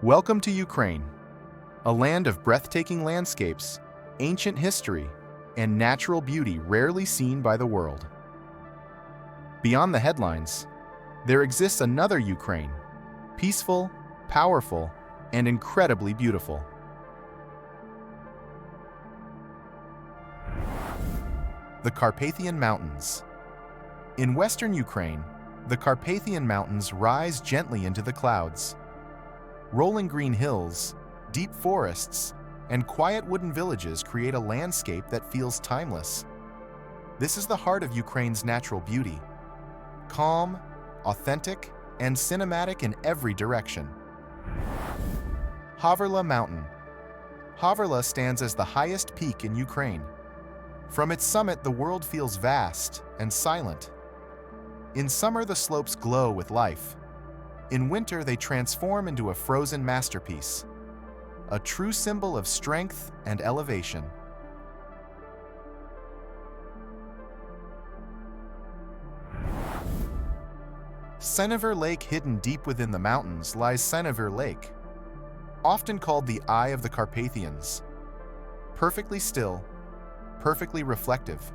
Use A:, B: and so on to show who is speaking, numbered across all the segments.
A: Welcome to Ukraine, a land of breathtaking landscapes, ancient history, and natural beauty rarely seen by the world. Beyond the headlines, there exists another Ukraine, peaceful, powerful, and incredibly beautiful. The Carpathian Mountains. In western Ukraine, the Carpathian Mountains rise gently into the clouds. Rolling green hills, deep forests, and quiet wooden villages create a landscape that feels timeless. This is the heart of Ukraine's natural beauty. Calm, authentic, and cinematic in every direction. Hoverla Mountain. Hoverla stands as the highest peak in Ukraine. From its summit, the world feels vast and silent. In summer, the slopes glow with life. In winter, they transform into a frozen masterpiece, a true symbol of strength and elevation. Synevyr Lake, hidden deep within the mountains, lies Synevyr Lake, often called the Eye of the Carpathians. Perfectly still, perfectly reflective.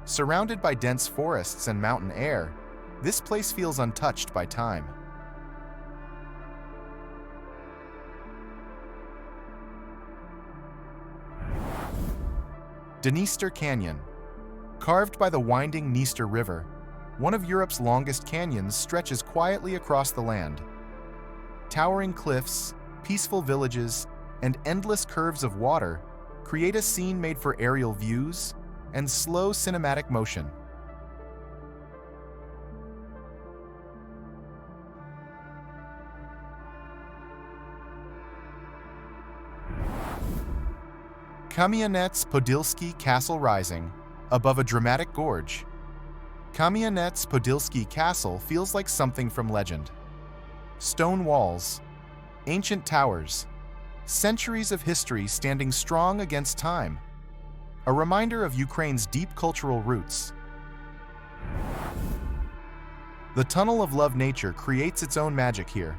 A: Surrounded by dense forests and mountain air, this place feels untouched by time. Dnister Canyon. Carved by the winding Dniester River, one of Europe's longest canyons stretches quietly across the land. Towering cliffs, peaceful villages, and endless curves of water create a scene made for aerial views and slow cinematic motion. Kamianets Podilskyi Castle rising above a dramatic gorge. Kamianets Podilskyi Castle feels like something from legend. Stone walls, ancient towers, centuries of history standing strong against time. A reminder of Ukraine's deep cultural roots. The Tunnel of Love nature creates its own magic here.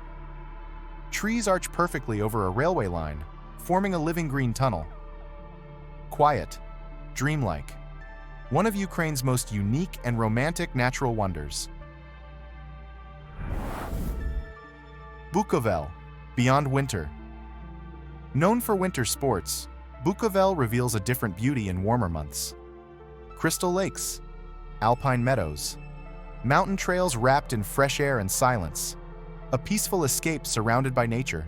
A: Trees arch perfectly over a railway line, forming a living green tunnel. Quiet, dreamlike, one of Ukraine's most unique and romantic natural wonders. Bukovel, beyond winter. Known for winter sports, Bukovel reveals a different beauty in warmer months. Crystal lakes, alpine meadows, mountain trails wrapped in fresh air and silence, a peaceful escape surrounded by nature.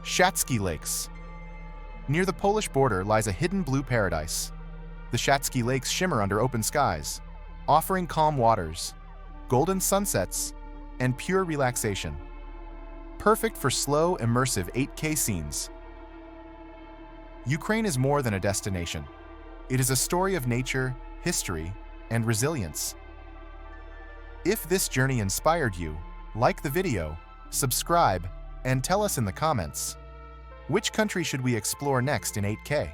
A: Shatsky Lakes. Near the Polish border lies a hidden blue paradise. The Shatsky Lakes shimmer under open skies, offering calm waters, golden sunsets, and pure relaxation. Perfect for slow, immersive 8K scenes. Ukraine is more than a destination. It is a story of nature, history, and resilience. If this journey inspired you, like the video, subscribe, and tell us in the comments. Which country should we explore next in 8K?